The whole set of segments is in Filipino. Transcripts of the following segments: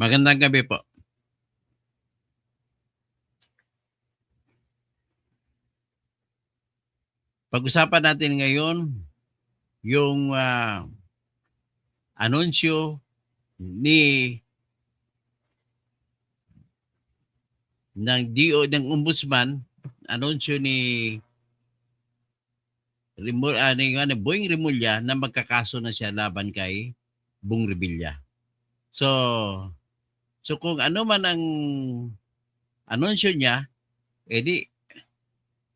Magandang gabi po. Pag-usapan natin ngayon yung anunsyo ni ng Ombudsman, anunsyo ni Boying Rimulya na magkakaso na siya laban kay Bong Revilla. So kung ano man ang anunsyo niya, edi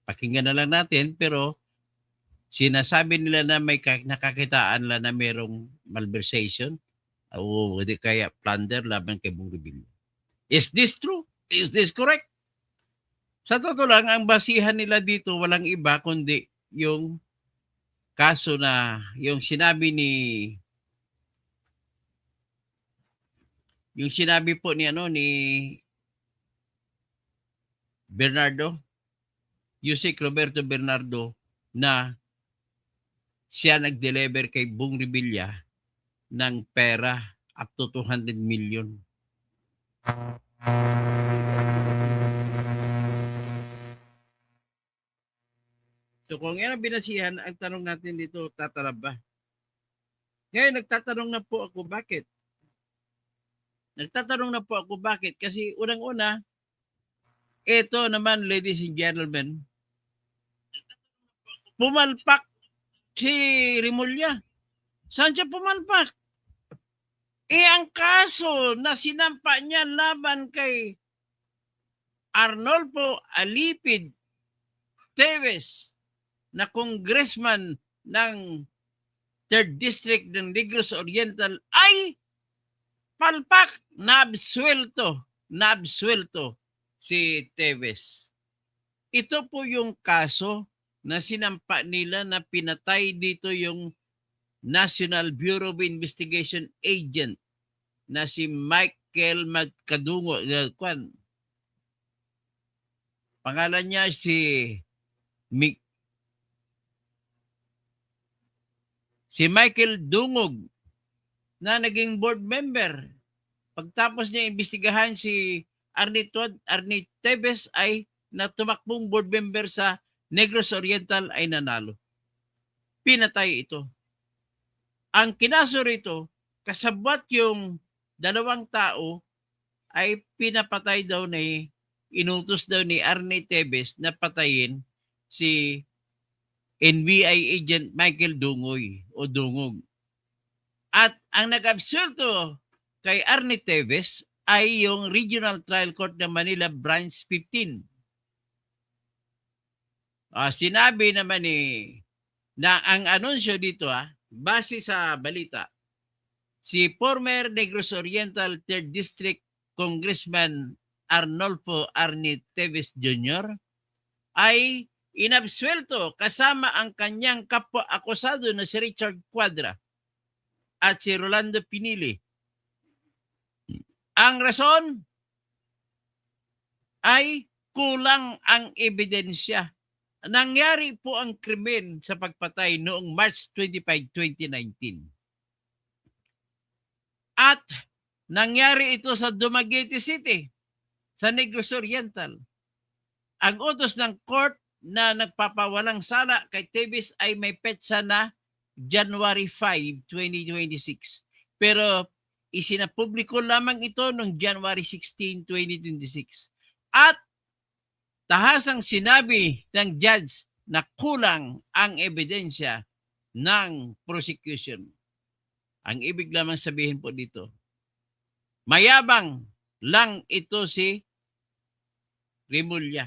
pakinggan na lang natin, pero sinasabi nila na may nakakitaan na merong malversation o di kaya plunder laban kay Bong Revilla. Is this true? Is this correct? Sa totoo lang, ang basihan nila dito walang iba kundi yung kaso na yung sinabi po ni Bernardo, Yusek Roberto Bernardo, na siya nag-deliver kay Bong Revilla ng pera up to 200 million. So kung yan ang binasihan, ang tanong natin dito, tatalab ba? Ngayon, nagtatanong na po ako bakit. Kasi unang-una, ito naman, ladies and gentlemen, pumalpak si Rimulya. Saan siya pumalpak? Ang kaso na sinampa niya laban kay Arnolfo Alipid Teves na congressman ng 3rd District ng Negros Oriental ay palpak, nabswelto si Teves. Ito po yung kaso na sinampa nila na pinatay dito yung National Bureau of Investigation agent na si Michael Magkadungo. Pangalan niya si Michael Dungog na naging board member. Pagtapos niya imbestigahan si Arnie Teves ay na tumakbong board member sa Negros Oriental ay nanalo. Pinatay ito. Ang kinaso rito, kasabwat yung dalawang tao ay pinapatay daw inutos daw ni Arnie Teves na patayin si NBI agent Michael Dungog. At ang nag-absuelto kay Arnie Teves ay yung Regional Trial Court ng Manila Branch 15. Sinabi naman na ang anunsyo dito base sa balita, si former Negros Oriental 3rd District Congressman Arnolfo Arnie Teves Jr. ay inabsuelto kasama ang kanyang kapwa-akusado na si Richard Cuadra at si Rolando Pinili. Ang rason ay kulang ang ebidensya. Nangyari po ang krimen sa pagpatay noong March 25, 2019. At nangyari ito sa Dumaguete City, sa Negros Oriental. Ang utos ng court na nagpapawalang sala kay Teves ay may petsa na January 5, 2026. Pero isinapubliko lamang ito noong January 16, 2026. At tahasang sinabi ng judge na kulang ang ebidensya ng prosecution. Ang ibig lamang sabihin po dito, mayabang lang ito si Rimulya.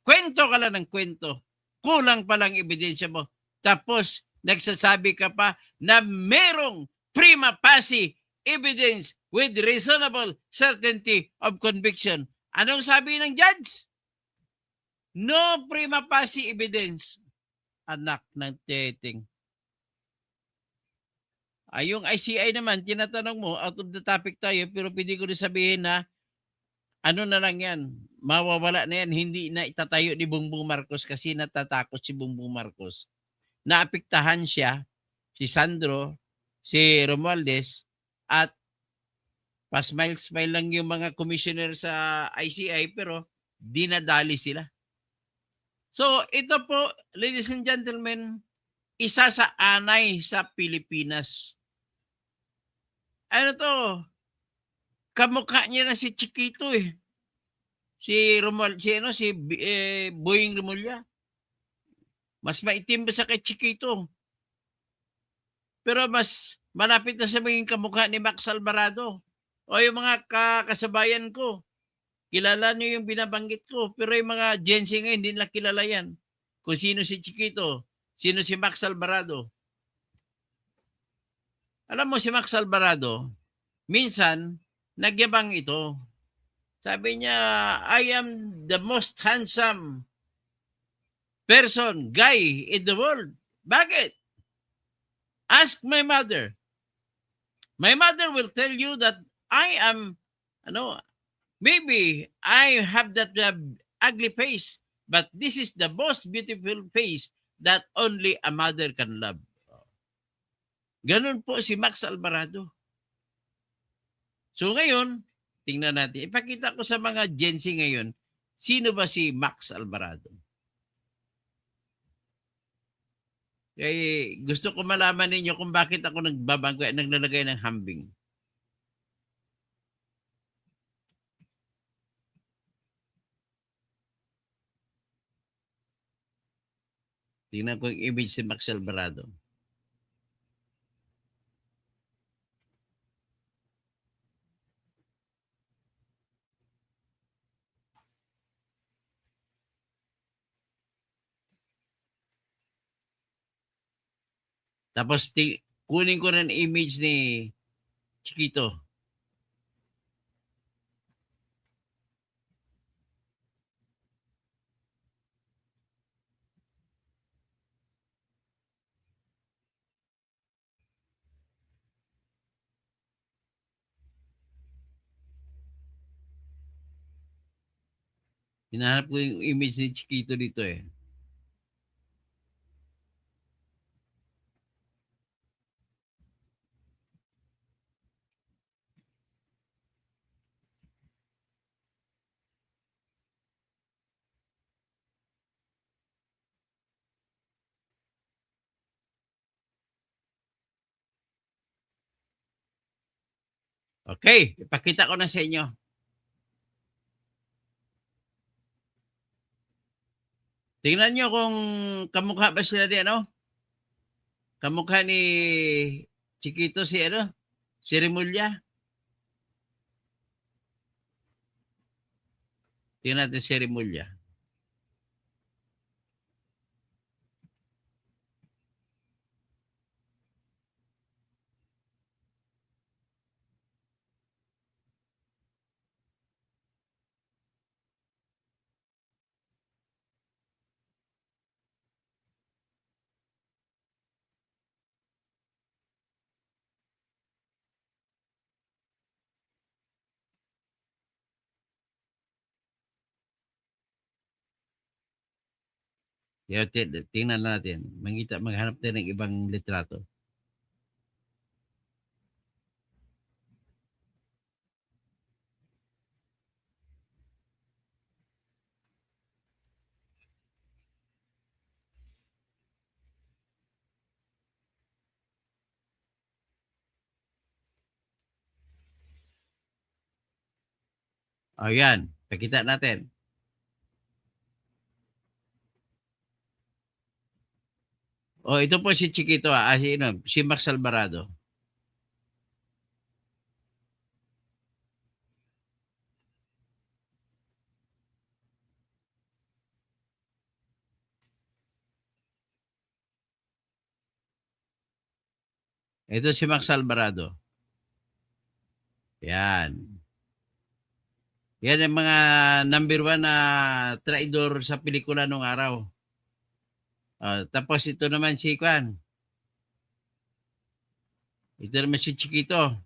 Kwento ka lang ng kwento. Kulang palang ebidensya mo. Tapos, nagsasabi ka pa na merong prima facie evidence with reasonable certainty of conviction. Anong sabi ng judge? No prima facie evidence. Anak ng teteng. Yung ICI naman, tinatanong mo, out of the topic tayo, pero pwede ko rin sabihin na ano na lang yan, mawawala na yan, hindi na itatayo ni Bongbong Marcos kasi natatakot si Bongbong Marcos. Naapektahan siya, si Sandro, si Romualdez, at Pa-smile-smile lang yung mga commissioner sa ICI pero dinadali sila. So ito po, ladies and gentlemen, isa sa anay sa Pilipinas. Ano to? Kamukha niya na si Chiquito eh. Si Boying Remulla. Mas maitim ba sa kay Chiquito? Pero mas malapit na sa maging kamukha ni Max Alvarado. O yung mga kasabayan ko, kilala niyo yung binabanggit ko. Pero yung mga Gen Z ngayon, hindi nila kilala yan. Kung sino si Chiquito, sino si Max Alvarado. Alam mo si Max Alvarado, minsan, nagyabang ito. Sabi niya, I am the most handsome guy in the world. Bakit? Ask my mother. My mother will tell you that I am, maybe I have that ugly face, but this is the most beautiful face that only a mother can love. Ganun po si Max Alvarado. So ngayon, tingnan natin. Ipakita ko sa mga Gen Z ngayon, sino ba si Max Alvarado? Kaya gusto ko malaman ninyo kung bakit ako naglalagay ng hambing. Tingnan ko yung image si Max Alvarado. Tapos kunin ko ng image ni Chiquito. Hinahanap ko yung image ni Chiquito dito eh. Okay, ipakita ko na sa inyo. Tingnan nyo kung kamukha ba sila di ano? Kamukha ni Chiquito si Remulla. Tingnan natin si Remulla. Tingnan natin. Maghanap tayo ng ibang litrato. O yan, pakita natin. O ito po si Chiquito si Max Alvarado. Ito si Max Alvarado. Yan. Yan ang mga number 1 na traidor sa pelikula nung araw. Tapos ito naman si Kwan. Ito naman si Chiquito.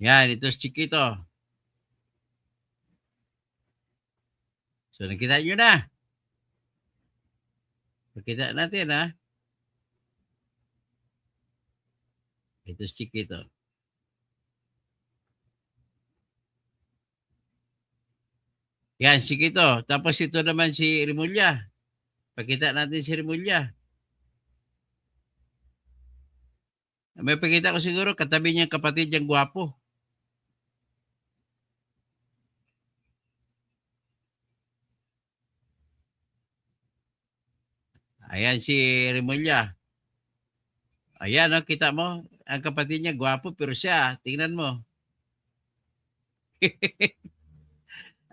Yan, ito si Chiquito. So, nakita nyo na. Nakita natin, ha? Ito si Chiquito. Yan, si Chiquito. Tapos ito naman si Rimulya. Pakita natin si Rimulya. May pakita ko siguro, katabi niyang kapatid niyang gwapo. Ayan si Rimulya. Ayan, no, kita mo. Ang kapatid niya, gwapo, pero siya, tingnan mo.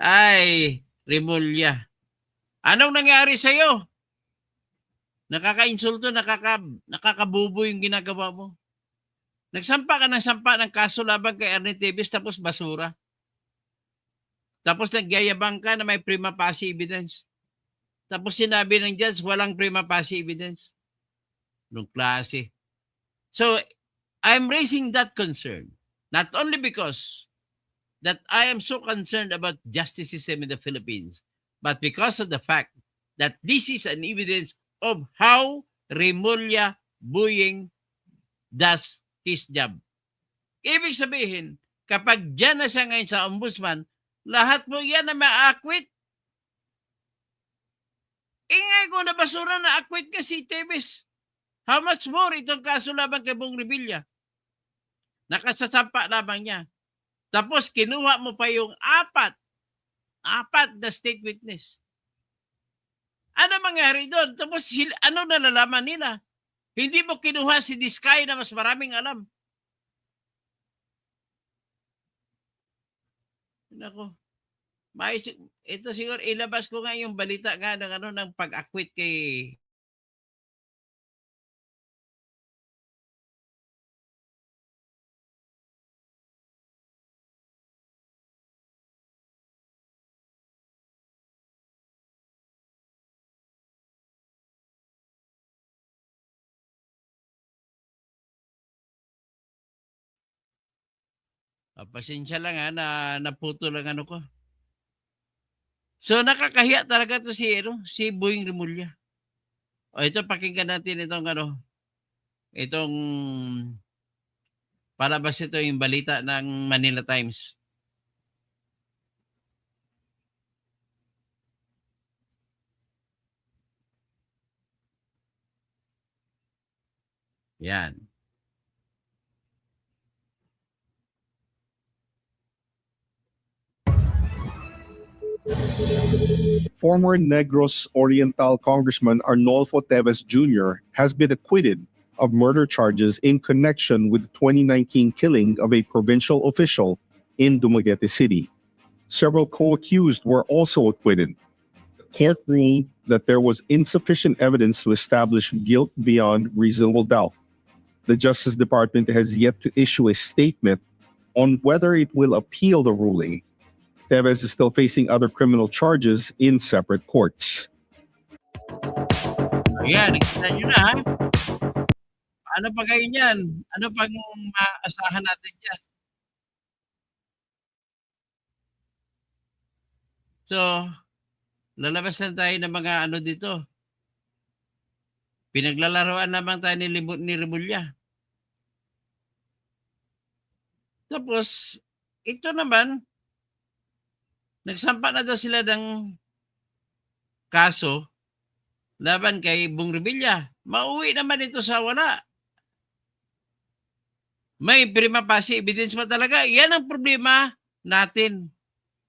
Ay, Rimulya. Anong nangyari sa'yo? Nakaka-insulto, nakakabubo yung ginagawa mo. Nagsampa ka ng kaso laban kay Ernie Davis tapos basura. Tapos nagyayabang ka na may prima facie evidence. Tapos sinabi ng judge, walang prima facie evidence. Nung klase. So, I'm raising that concern. Not only because that I am so concerned about justice system in the Philippines, but because of the fact that this is an evidence of how Remulla Buying does his job. Ibig sabihin, kapag dyan na siya ngayon sa ombudsman, lahat mo yan na ma-acquit. Ingay ko na basura na acquit ka si Tevez. How much more itong kaso laban kay Bong Revilla? Nakasasampa lamang niya. Tapos kinuha mo pa yung apat na state witness. Ano mangyari doon? Tapos ano nalalaman nila? Hindi mo kinuha si Diskay na mas maraming alam. Nako. Ito siguro ilabas ko nga yung balita nga ng ng pag-acquit kay pasensya lang na naputo lang ano ko. So nakakahiya talaga to si Boying Remulla. O ito pakinggan natin itong palabas ito yung balita ng Manila Times. Yan. Former Negros Oriental Congressman Arnolfo Teves Jr. has been acquitted of murder charges in connection with the 2019 killing of a provincial official in Dumaguete City. Several co-accused were also acquitted. The court ruled that there was insufficient evidence to establish guilt beyond reasonable doubt. The Justice Department has yet to issue a statement on whether it will appeal the ruling. Teves is still facing other criminal charges in separate courts. Ayan, nakita nyo na ha? Ano pa kayo niyan? Ano pang maasahan natin dyan? So, lalabas na tayo ng mga dito. Pinaglalaroan naman tayo ni Remulla. Tapos, ito naman, nagsampa na daw sila ng kaso laban kay Bong Revilla. Mauwi naman ito sa wala. May prima facie evidence pa talaga. Yan ang problema natin.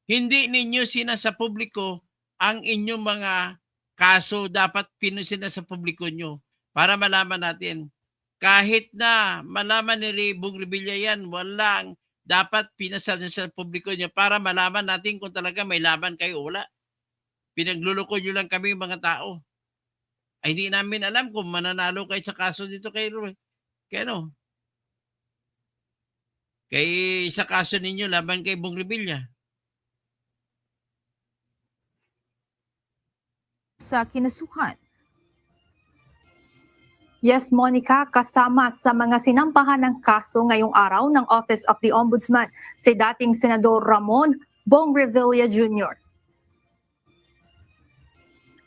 Hindi ninyo sinasa publiko ang inyong mga kaso. Dapat sinasa publiko nyo para malaman natin. Kahit na malaman ni Bong Revilla yan, walang dapat pinasal sa publiko niya para malaman natin kung talaga may laban kayo o wala. Pinagluloko nyo lang kami mga tao. Ay hindi namin alam kung mananalo kayo sa kaso dito kay sa kaso ninyo laban kay Bong Revilla. Sa kinasuhan. Yes, Monica, kasama sa mga sinampahan ng kaso ngayong araw ng Office of the Ombudsman si dating Senador Ramon Bong Revilla Jr.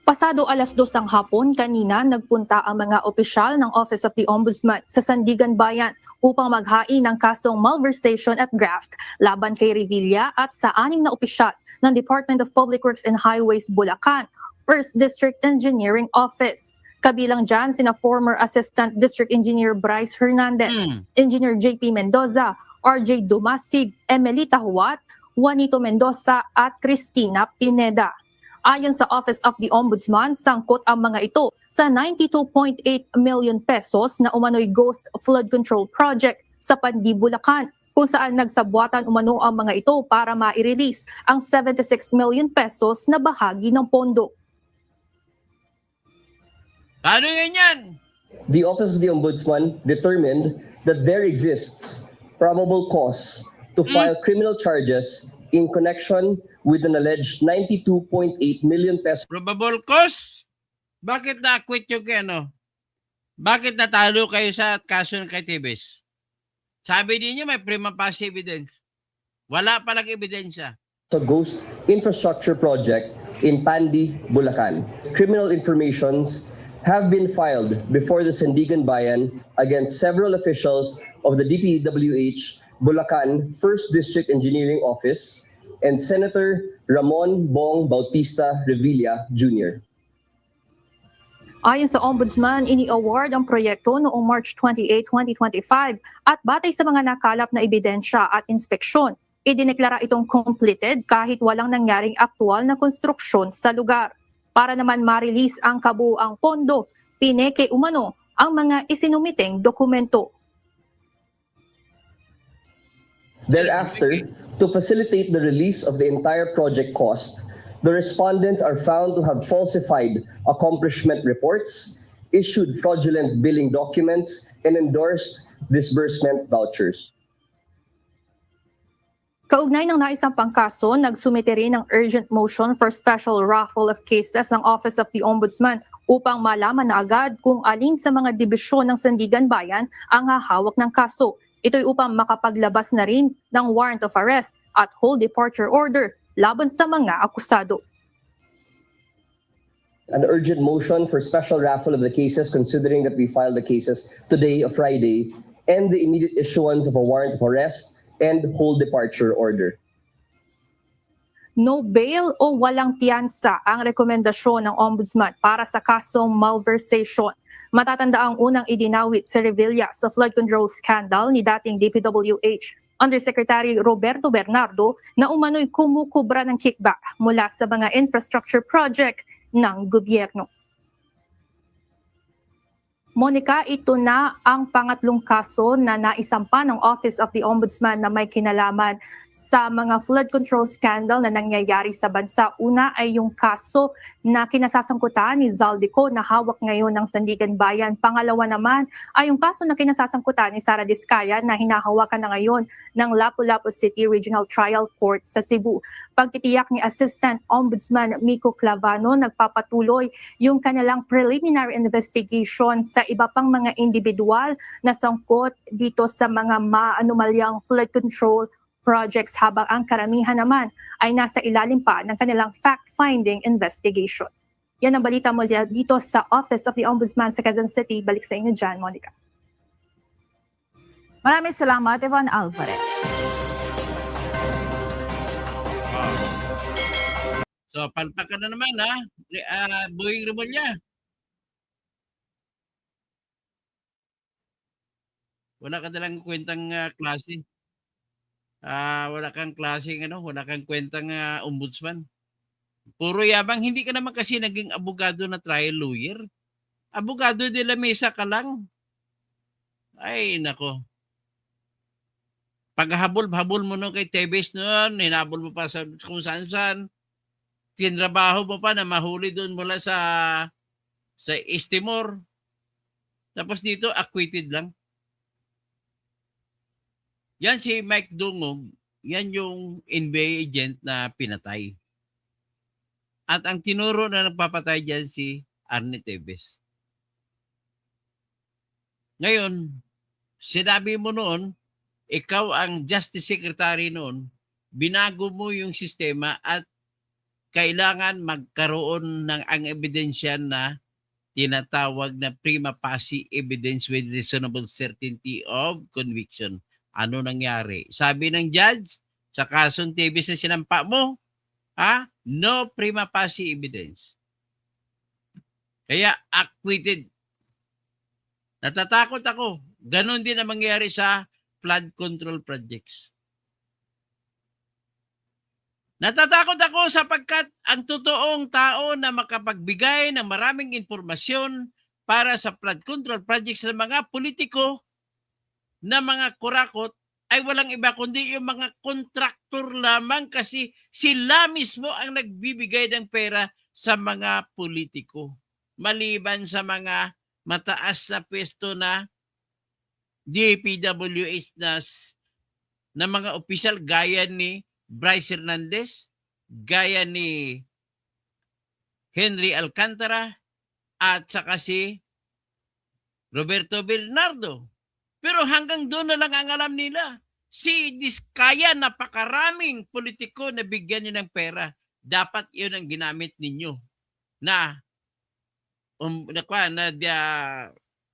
Pasado 2:00 ng hapon kanina nagpunta ang mga opisyal ng Office of the Ombudsman sa Sandigan Bayan upang maghain ng kasong malversation at graft laban kay Revilla at sa 6 na opisyal ng Department of Public Works and Highways Bulacan, 1st District Engineering Office. Kabilang dyan sina former Assistant District Engineer Bryce Hernandez, Engineer JP Mendoza, RJ Dumasig, Emelita Huat, Juanito Mendoza at Cristina Pineda. Ayon sa Office of the Ombudsman, sangkot ang mga ito sa 92.8 million pesos na umano'y Ghost Flood Control Project sa Pandi, Bulacan, kung saan nagsabwatan umano ang mga ito para ma-release ang 76 million pesos na bahagi ng pondo. Paano yan? The Office of the Ombudsman determined that there exists probable cause to file criminal charges in connection with an alleged 92.8 million peso Probable cause? Bakit na-acquit yung kay ano? Bakit natalo kayo sa kaso ng kay Tibes? Sabi niyo may prima facie evidence. Wala palang ebidensya. ghost infrastructure project in Pandi, Bulacan. Criminal informations have been filed before the Sandigan Bayan against several officials of the DPWH Bulacan 1st District Engineering Office and Senator Ramon Bong Bautista Revilla Jr. Ayon sa Ombudsman, ini-award ang proyekto noong March 28, 2025 at batay sa mga nakalap na ebidensya at inspeksyon, idineklara itong completed kahit walang nangyaring aktual na konstruksyon sa lugar. Para naman ma-release ang kabuuang pondo, pineke umano ang mga isinumiteng dokumento. Thereafter, to facilitate the release of the entire project cost, the respondents are found to have falsified accomplishment reports, issued fraudulent billing documents, and endorsed disbursement vouchers. Kaugnay ng naisampang kaso, nagsumite rin ng urgent motion for special raffle of cases ng Office of the Ombudsman upang malaman na agad kung alin sa mga dibisyon ng Sandigan Bayan ang hahawak ng kaso. Ito'y upang makapaglabas na rin ng warrant of arrest at hold departure order laban sa mga akusado. An urgent motion for special raffle of the cases, considering that we filed the cases today, Friday, and the immediate issuance of a warrant of arrest and hold departure order. No bail o walang piyansa ang rekomendasyon ng Ombudsman para sa kasong malversation. Matatanda ang unang idinawit si Revilla sa flood control scandal ni dating DPWH Undersecretary Roberto Bernardo na umano'y kumukubra ng kickback mula sa mga infrastructure project ng gobyerno. Monica, ito na ang pangatlong kaso na naisampa ng Office of the Ombudsman na may kinalaman sa mga flood control scandal na nangyayari sa bansa. Una ay yung kaso na kinasasangkutan ni Zaldico na hawak ngayon ng Sandigan Bayan. Pangalawa naman ay yung kaso na kinasasangkutan ni Sara Diskaya na hinahawakan na ngayon ng Lapu-Lapu City Regional Trial Court sa Cebu. Pagtitiyak ni Assistant Ombudsman Miko Clavano, nagpapatuloy yung kanilang preliminary investigation sa iba pang mga individual na sangkot dito sa mga maanumalyang flood control projects, habang ang karamihan naman ay nasa ilalim pa ng kanilang fact-finding investigation. Yan ang balita mo dito sa Office of the Ombudsman sa Quezon City. Balik sa inyo dyan, Monica. Maraming salamat, Evan Alvarez. So, palpak ka na naman, ha? Buhing Remulla. Wala ka dalang kwentang klase. Wala kang klaseng wala kang kwentang ombudsman. Puro yabang, hindi ka naman kasi naging abogado na trial lawyer. Abogado de la mesa ka lang. Ay, nako. Paghabol-habol mo kay Tebes noon, hinabol mo pa sa kung saan-saan. Tinrabaho mo pa na mahuli doon mula sa East Timor. Tapos dito, acquitted lang. Yan si Mike Dungog, yan yung NBA agent na pinatay. At ang tinuro na nagpapatay dyan si Arnie Tevez. Ngayon, sinabi mo noon, ikaw ang Justice Secretary noon, binago mo yung sistema at kailangan magkaroon ng ang ebidensya na tinatawag na prima facie evidence with reasonable certainty of conviction. Ano nangyari? Sabi ng judge, sa kasong TVS na sinampa mo, no prima facie evidence. Kaya acquitted. Natatakot ako. Ganon din ang mangyari sa flood control projects. Natatakot ako sapagkat ang totoong tao na makapagbigay ng maraming impormasyon para sa flood control projects ng mga politiko na mga kurakot ay walang iba kundi yung mga kontraktor lamang kasi sila mismo ang nagbibigay ng pera sa mga politiko. Maliban sa mga mataas na pwesto na DPWH na mga opisyal gaya ni Bryce Hernandez, gaya ni Henry Alcantara, at saka si Roberto Bernardo. Pero hanggang doon na lang ang alam nila. Si Diskaya, napakaraming politiko na bigyan niyo ng pera. Dapat yun ang ginamit ninyo na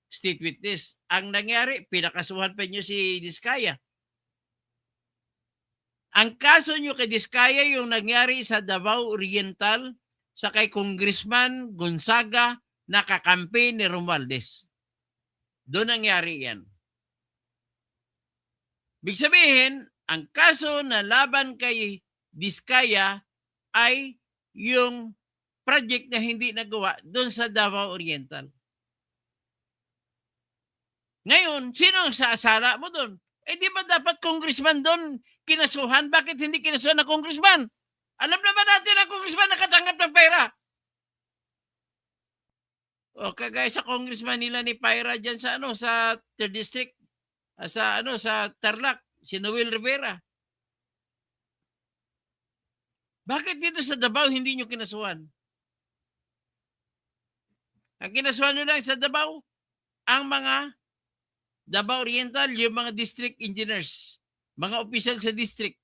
state witness. Ang nangyari, pinakasuhan pa niyo si Diskaya. Ang kaso nyo kay Diskaya yung nangyari sa Davao Oriental sa kay Congressman Gonzaga na kakampi ni Romualdez. Doon nangyari yan. Big sabihin, ang kaso na laban kay Diskaya ay yung project na hindi nagawa doon sa Davao Oriental. Ngayon, sino ang saasala mo doon? Di ba dapat congressman doon kinasuhan? Bakit hindi kinasuhan na congressman? Alam naman natin na congressman nakatanggap ng pera. O kagaya sa congressman nila ni Pyra dyan sa sa 3rd district, sa Tarlac, si Noel Rivera. Bakit dito sa Davao hindi nyo kinasuhan? Ang kinasuhan nyo lang sa Davao, ang mga Davao Oriental, yung mga district engineers, mga opisyal sa district.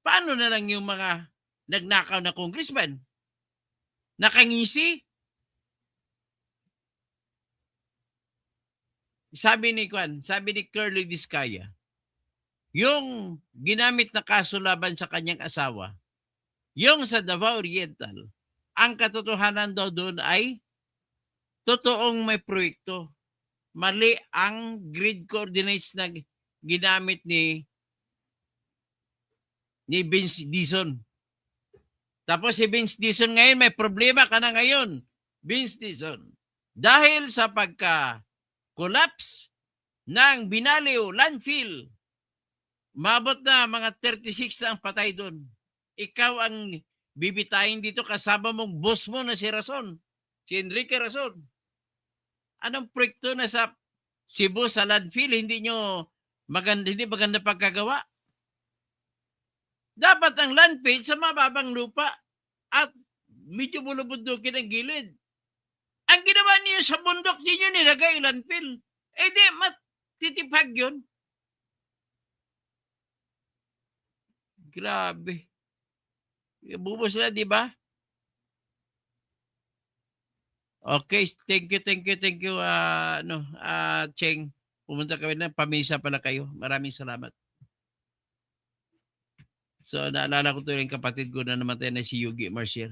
Paano na lang yung mga nagnakaw na congressman? Nakangisi? Sabi ni Curly Diskaya, yung ginamit na kaso laban sa kanyang asawa, yung sa Davao Oriental, ang katotohanan daw doon ay totoong may proyekto. Mali ang grid coordinates na ginamit ni Vince Dizon. Tapos si Vince Dizon ngayon, may problema ka na ngayon, Vince Dizon. Dahil sa pagka-collapse ng Binaliw landfill, mabot na mga 36 na ang patay doon. Ikaw ang bibitayin dito kasama mong boss mo na si Rason, si Enrique Rason. Anong proyekto na sa Cebu sa landfill hindi maganda pagkagawa? Dapat ang landfill sa mababang lupa at medyo bulubundukin ang gilid. Ang ginawa niyo sa bundok niyo nilagay landfill. Di matitipag yun. Grabe. Bubos sila, di ba? Okay, thank you, Cheng. Pumunta kami na, pamisa pala kayo. Maraming salamat. So, naalala ko ito yung kapatid ko na namatay na si Yugi Marcial.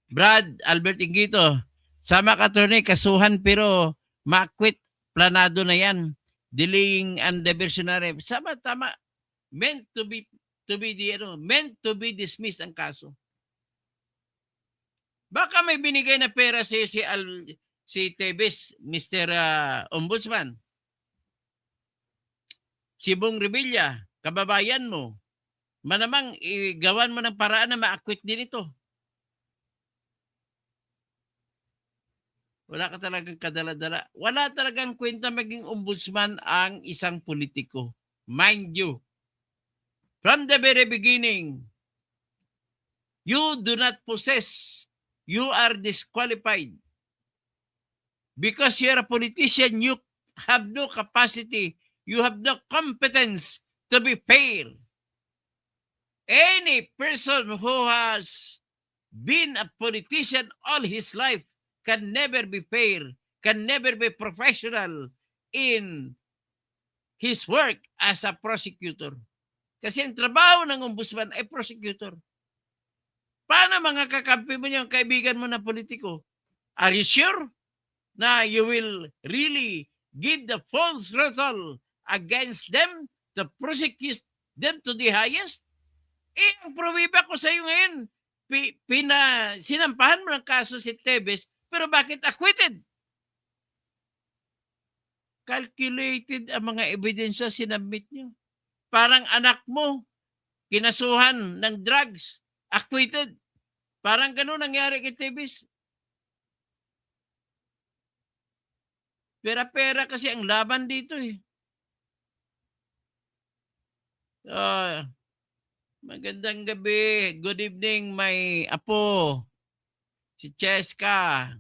Brad, Albert Ingito, sama ka to kasuhan pero ma-quit, planado na yan. Delaying and diversionary. Sama, tama. Meant to be dismissed ang kaso. Baka may binigay na pera si Tebes, Mr. Ombudsman. Si Bong Revilla, kababayan mo. Manamang igawan mo ng paraan na ma-acquit din ito. Wala ka talagang kadala-dala. Wala talagang kwenta maging ombudsman ang isang politiko. Mind you, from the very beginning, you do not possess. You are disqualified. Because you're a politician, you have no capacity, you have no competence to be fair. Any person who has been a politician all his life can never be fair, can never be professional in his work as a prosecutor. Kasi ang trabaho ng ombudsman ay prosecutor. Paano mga kakampi mo yung kaibigan mo na politiko? Are you sure na you will really give the full throttle against them to prosecute them to the highest? Ang probiba ko sa iyo ngayon, sinampahan mo ng kaso si Tevez, pero bakit acquitted? Calculated ang mga ebidensya sinabmit nyo. Parang anak mo, kinasuhan ng drugs, acquitted. Parang ganun nangyari kay Tevez. Pera-pera kasi ang laban dito eh. Magandang gabi. Good evening, my apo. Si Cheska.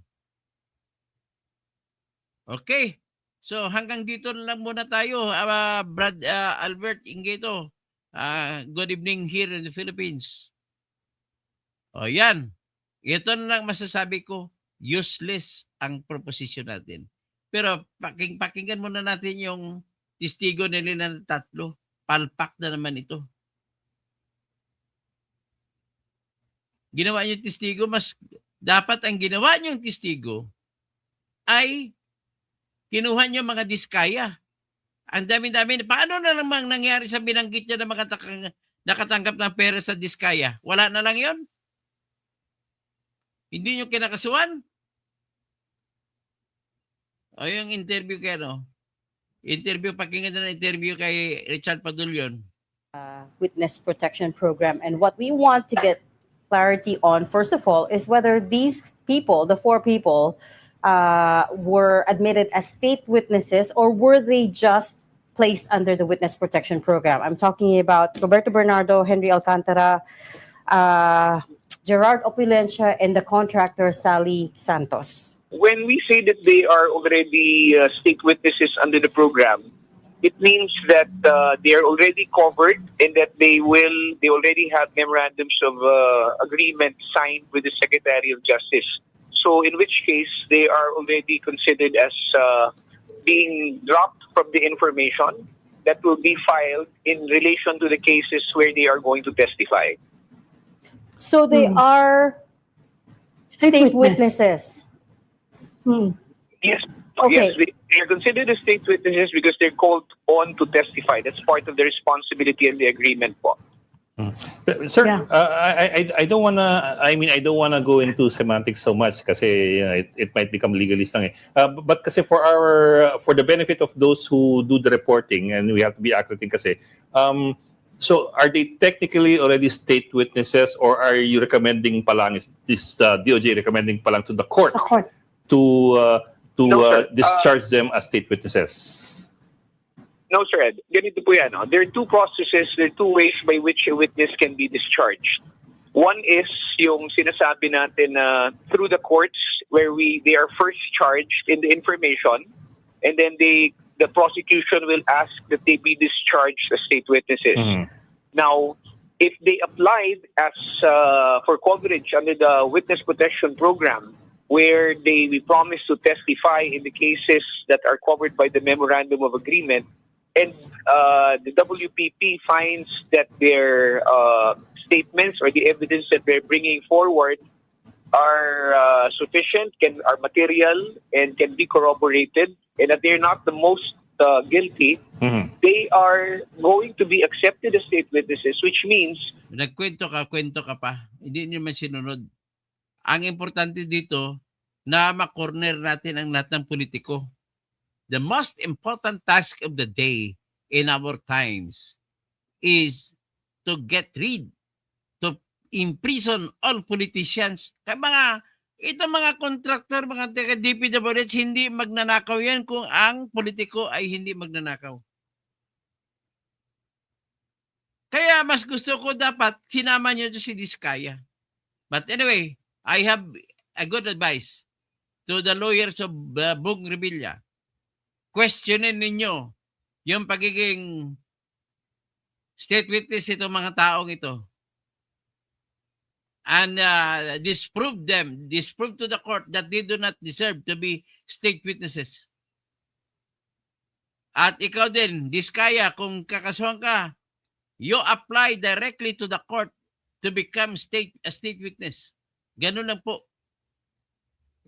Okay. So hanggang dito lang muna tayo. Brad Albert Ingeto. Good evening here in the Philippines. O yan. Ito na lang masasabi ko. Useless ang proposition natin. Pero pakinggan muna natin yung testigo nila ng tatlo. Palpak na naman ito. Ginawa niyo testigo, mas dapat ang ginawa niyong testigo ay kinuha niyo mga diskaya. Ang dami-dami. Paano na namang nangyari sa binanggit niya na mga nakatanggap ng pera sa diskaya? Wala na lang yon? Hindi niyo kinakasuhan? O yung interview kay pakinggan na interview kay Richard Padulyon. Witness protection program. And what we want to get clarity on, first of all, is whether these people, the 4 people, were admitted as state witnesses or were they just placed under the witness protection program. I'm talking about Roberto Bernardo, Henry Alcantara, Gerard Opulencia, and the contractor Sally Santos. When we say that they are already state witnesses under the program, it means that they are already covered and that they already have memorandums of agreement signed with the Secretary of Justice. So in which case, they are already considered as being dropped from the information that will be filed in relation to the cases where they are going to testify. So they are state witnesses. Yes. Okay. Yes, they are considered as state witnesses because they're called on to testify. That's part of the responsibility and the agreement po. Sir, Yeah. I don't wanna go into semantics so much kasi it might become legalist lang eh. But kasi for the benefit of those who do the reporting, and we have to be accurate din kasi, so are they technically already state witnesses, or are you recommending pa lang, is DOJ recommending pa lang to the court to No, sir. discharge them as state witnesses? No, sir Ed. Ganito po yan. There are 2 processes, there are 2 ways by which a witness can be discharged. One is yung sinasabi natin through the courts where they are first charged in the information, and then the prosecution will ask that they be discharged as state witnesses. Now, if they applied as for coverage under the witness protection program, where they promise to testify in the cases that are covered by the memorandum of agreement, and the WPP finds that their statements or the evidence that they're bringing forward are sufficient, are material, and can be corroborated, and that they're not the most guilty, they are going to be accepted as state witnesses, which means Kwento ka pa. Hindi naman sinunod. Ang importante dito, na ma-corner natin ang lahat ng politiko. The most important task of the day in our times is to get rid, to imprison all politicians. Kaya itong mga contractor, mga DPWH, hindi magnanakaw yan kung ang politiko ay hindi magnanakaw. Kaya mas gusto ko dapat sinama niyo si Diskaya. But anyway, I have a good advice. to the lawyers of Bong Revilla. Questionin ninyo yung pagiging state witness itong mga taong ito. And disprove to the court that they do not deserve to be state witnesses. At ikaw din, Diskaya, kung kakasuhan ka, you apply directly to the court to become a state witness. Ganun lang po.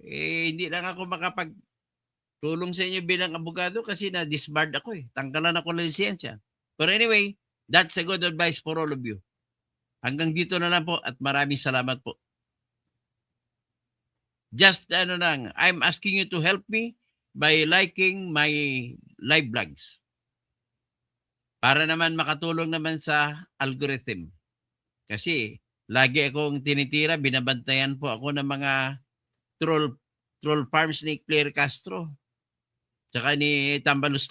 Hindi lang ako makapagtulong sa inyo bilang abogado kasi na-disbarred ako eh. Tanggalan ako ng lisensya. But anyway, that's a good advice for all of you. Hanggang dito na lang po at maraming salamat po. Just I'm asking you to help me by liking my live blogs. Para naman makatulong naman sa algorithm. Kasi lagi akong tinitira, binabantayan po ako ng mga troll farms ni Claire Castro. Tsaka ni Tambaluslos.